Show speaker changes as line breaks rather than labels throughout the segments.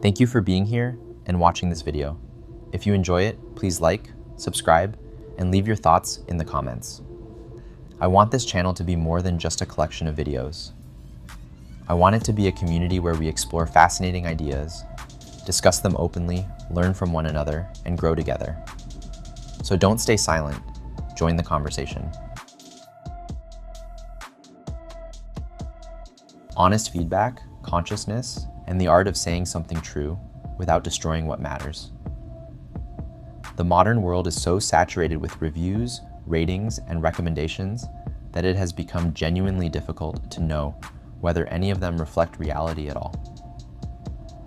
Thank you for being here and watching this video. If you enjoy it, please like, subscribe, and leave your thoughts in the comments. I want this channel to be more than just a collection of videos. I want it to be a community where we explore fascinating ideas, discuss them openly, learn from one another, and grow together. So don't stay silent, join the conversation. Honest feedback, consciousness, and the art of saying something true without destroying what matters. The modern world is so saturated with reviews, ratings, and recommendations that it has become genuinely difficult to know whether any of them reflect reality at all.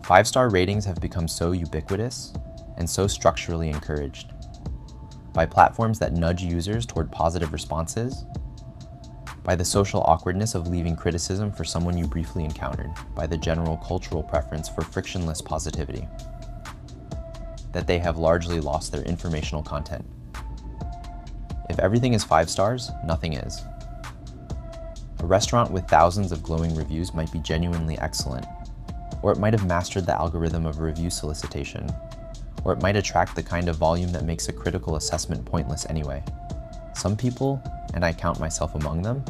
5-star ratings have become so ubiquitous and so structurally encouraged by platforms that nudge users toward positive responses, by the social awkwardness of leaving criticism for someone you briefly encountered, by the general cultural preference for frictionless positivity, that they have largely lost their informational content. If everything is 5 stars, nothing is. A restaurant with thousands of glowing reviews might be genuinely excellent, or it might have mastered the algorithm of review solicitation, or it might attract the kind of volume that makes a critical assessment pointless anyway. Some people, and I count myself among them,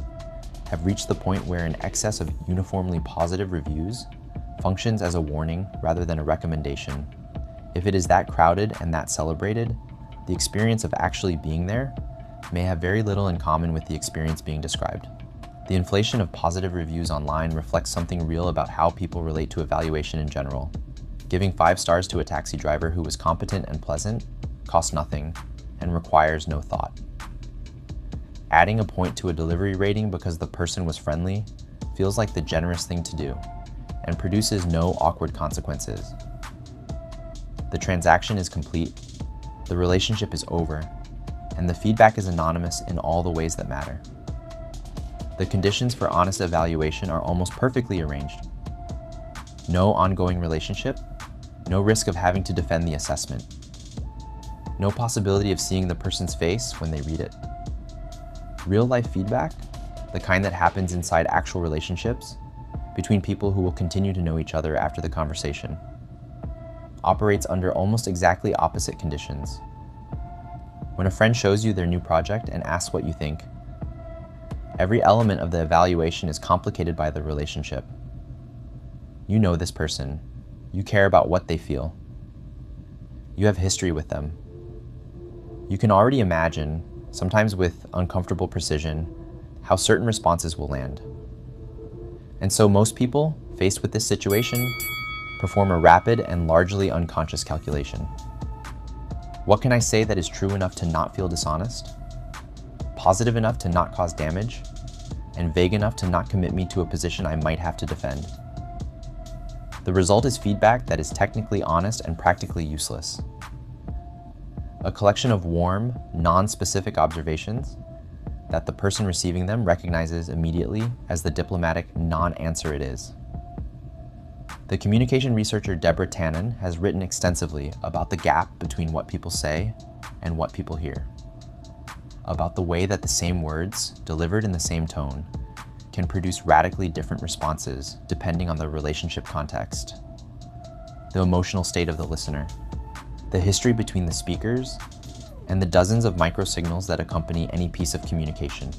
have reached the point where an excess of uniformly positive reviews functions as a warning rather than a recommendation. If it is that crowded and that celebrated, the experience of actually being there may have very little in common with the experience being described. The inflation of positive reviews online reflects something real about how people relate to evaluation in general. Giving 5 stars to a taxi driver who was competent and pleasant costs nothing and requires no thought. Adding a point to a delivery rating because the person was friendly feels like the generous thing to do and produces no awkward consequences. The transaction is complete, the relationship is over, and the feedback is anonymous in all the ways that matter. The conditions for honest evaluation are almost perfectly arranged. No ongoing relationship, no risk of having to defend the assessment, no possibility of seeing the person's face when they read it. Real-life feedback, the kind that happens inside actual relationships between people who will continue to know each other after the conversation, operates under almost exactly opposite conditions. When a friend shows you their new project and asks what you think, every element of the evaluation is complicated by the relationship. You know this person. You care about what they feel. You have history with them. You can already imagine, sometimes with uncomfortable precision, how certain responses will land. And so most people, faced with this situation, perform a rapid and largely unconscious calculation. What can I say that is true enough to not feel dishonest, positive enough to not cause damage, and vague enough to not commit me to a position I might have to defend? The result is feedback that is technically honest and practically useless. A collection of warm, non-specific observations that the person receiving them recognizes immediately as the diplomatic non-answer it is. The communication researcher Deborah Tannen has written extensively about the gap between what people say and what people hear, about the way that the same words, delivered in the same tone, can produce radically different responses depending on the relationship context, the emotional state of the listener, the history between the speakers, and the dozens of microsignals that accompany any piece of communication.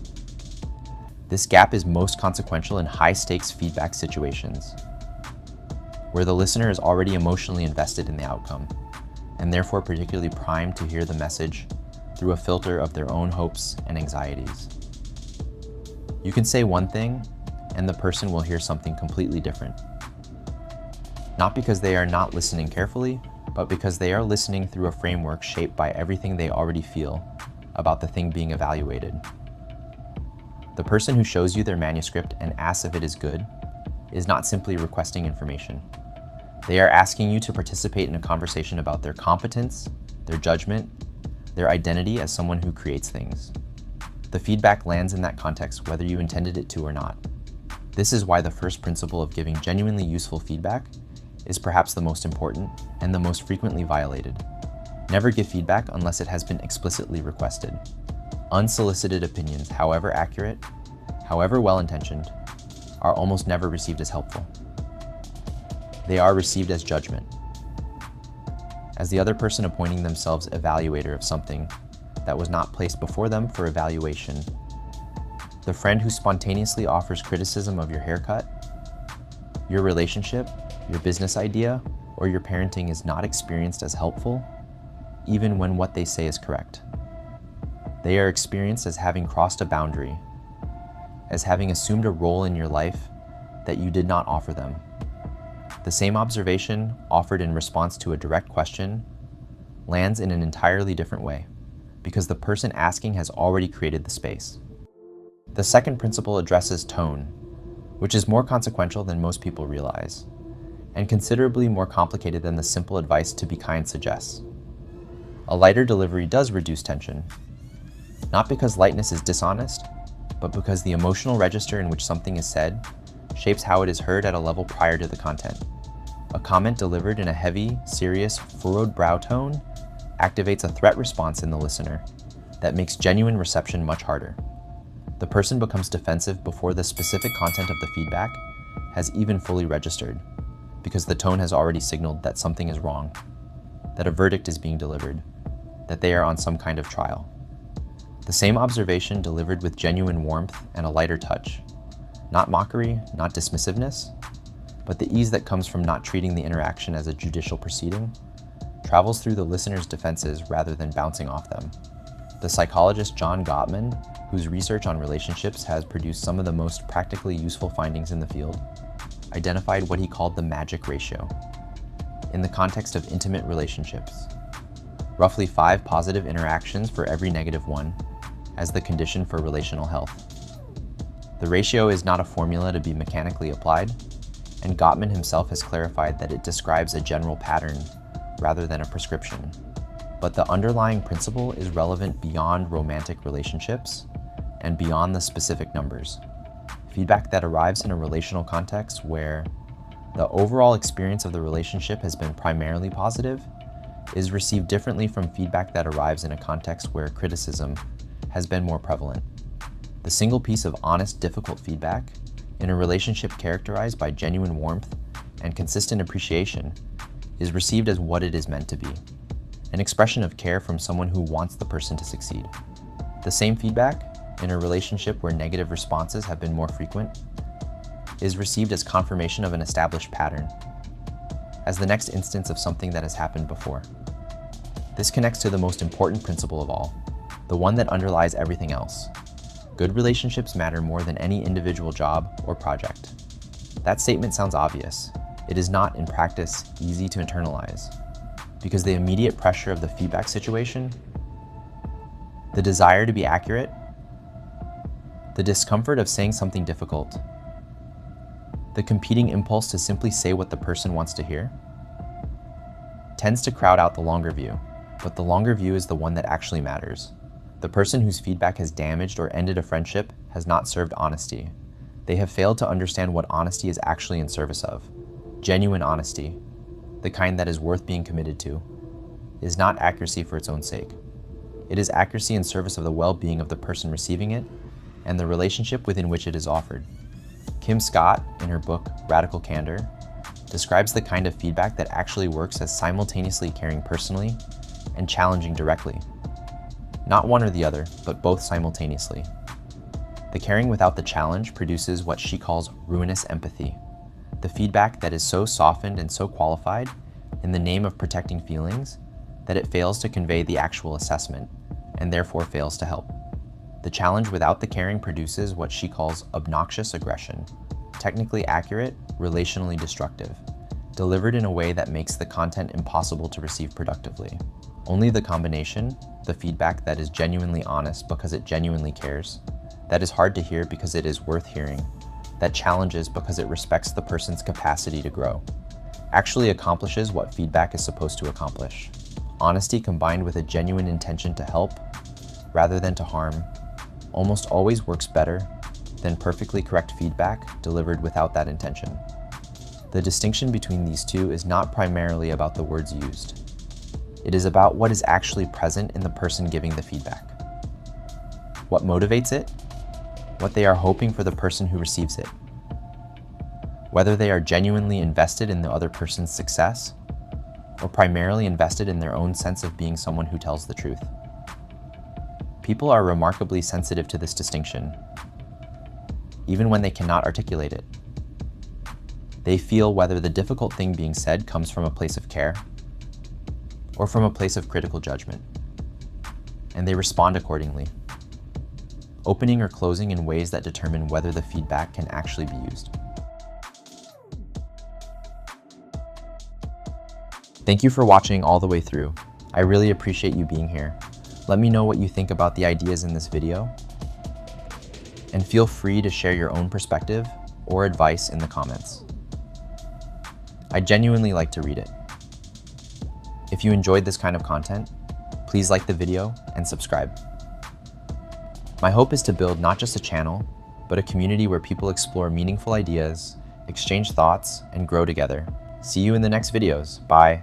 This gap is most consequential in high-stakes feedback situations, where the listener is already emotionally invested in the outcome, and therefore particularly primed to hear the message through a filter of their own hopes and anxieties. You can say one thing, and the person will hear something completely different. Not because they are not listening carefully, but because they are listening through a framework shaped by everything they already feel about the thing being evaluated. The person who shows you their manuscript and asks if it is good is not simply requesting information. They are asking you to participate in a conversation about their competence, their judgment, their identity as someone who creates things. The feedback lands in that context whether you intended it to or not. This is why the first principle of giving genuinely useful feedback is perhaps the most important and the most frequently violated. Never give feedback unless it has been explicitly requested. Unsolicited opinions, however accurate, however well-intentioned, are almost never received as helpful. They are received as judgment, as the other person appointing themselves evaluator of something that was not placed before them for evaluation. The friend who spontaneously offers criticism of your haircut, your relationship, your business idea, or your parenting is not experienced as helpful, even when what they say is correct. They are experienced as having crossed a boundary, as having assumed a role in your life that you did not offer them. The same observation, offered in response to a direct question, lands in an entirely different way, because the person asking has already created the space. The second principle addresses tone, which is more consequential than most people realize, and considerably more complicated than the simple advice to be kind suggests. A lighter delivery does reduce tension, not because lightness is dishonest, but because the emotional register in which something is said shapes how it is heard at a level prior to the content. A comment delivered in a heavy, serious, furrowed brow tone activates a threat response in the listener that makes genuine reception much harder. The person becomes defensive before the specific content of the feedback has even fully registered, because the tone has already signaled that something is wrong, that a verdict is being delivered, that they are on some kind of trial. The same observation delivered with genuine warmth and a lighter touch, not mockery, not dismissiveness, but the ease that comes from not treating the interaction as a judicial proceeding, travels through the listener's defenses rather than bouncing off them. The psychologist John Gottman, whose research on relationships has produced some of the most practically useful findings in the field, identified what he called the magic ratio in the context of intimate relationships. Roughly 5 positive interactions for every negative one as the condition for relational health. The ratio is not a formula to be mechanically applied, and Gottman himself has clarified that it describes a general pattern rather than a prescription. But the underlying principle is relevant beyond romantic relationships and beyond the specific numbers. Feedback that arrives in a relational context where the overall experience of the relationship has been primarily positive is received differently from feedback that arrives in a context where criticism has been more prevalent. The single piece of honest, difficult feedback in a relationship characterized by genuine warmth and consistent appreciation is received as what it is meant to be, an expression of care from someone who wants the person to succeed. The same feedback, in a relationship where negative responses have been more frequent, is received as confirmation of an established pattern, as the next instance of something that has happened before. This connects to the most important principle of all, the one that underlies everything else. Good relationships matter more than any individual job or project. That statement sounds obvious. It is not, in practice, easy to internalize, because the immediate pressure of the feedback situation, the desire to be accurate, the discomfort of saying something difficult, the competing impulse to simply say what the person wants to hear, tends to crowd out the longer view, but the longer view is the one that actually matters. The person whose feedback has damaged or ended a friendship has not served honesty. They have failed to understand what honesty is actually in service of. Genuine honesty, the kind that is worth being committed to, is not accuracy for its own sake. It is accuracy in service of the well-being of the person receiving it and the relationship within which it is offered. Kim Scott, in her book Radical Candor, describes the kind of feedback that actually works as simultaneously caring personally and challenging directly. Not one or the other, but both simultaneously. The caring without the challenge produces what she calls ruinous empathy, the feedback that is so softened and so qualified in the name of protecting feelings that it fails to convey the actual assessment and therefore fails to help. The challenge without the caring produces what she calls obnoxious aggression, technically accurate, relationally destructive, delivered in a way that makes the content impossible to receive productively. Only the combination, the feedback that is genuinely honest because it genuinely cares, that is hard to hear because it is worth hearing, that challenges because it respects the person's capacity to grow, actually accomplishes what feedback is supposed to accomplish. Honesty combined with a genuine intention to help, rather than to harm, almost always works better than perfectly correct feedback delivered without that intention. The distinction between these two is not primarily about the words used. It is about what is actually present in the person giving the feedback. What motivates it, what they are hoping for the person who receives it, whether they are genuinely invested in the other person's success, or primarily invested in their own sense of being someone who tells the truth. People are remarkably sensitive to this distinction, even when they cannot articulate it. They feel whether the difficult thing being said comes from a place of care or from a place of critical judgment, and they respond accordingly, opening or closing in ways that determine whether the feedback can actually be used. Thank you for watching all the way through. I really appreciate you being here. Let me know what you think about the ideas in this video, and feel free to share your own perspective or advice in the comments. I genuinely like to read it. If you enjoyed this kind of content, please like the video and subscribe. My hope is to build not just a channel, but a community where people explore meaningful ideas, exchange thoughts, and grow together. See you in the next videos. Bye.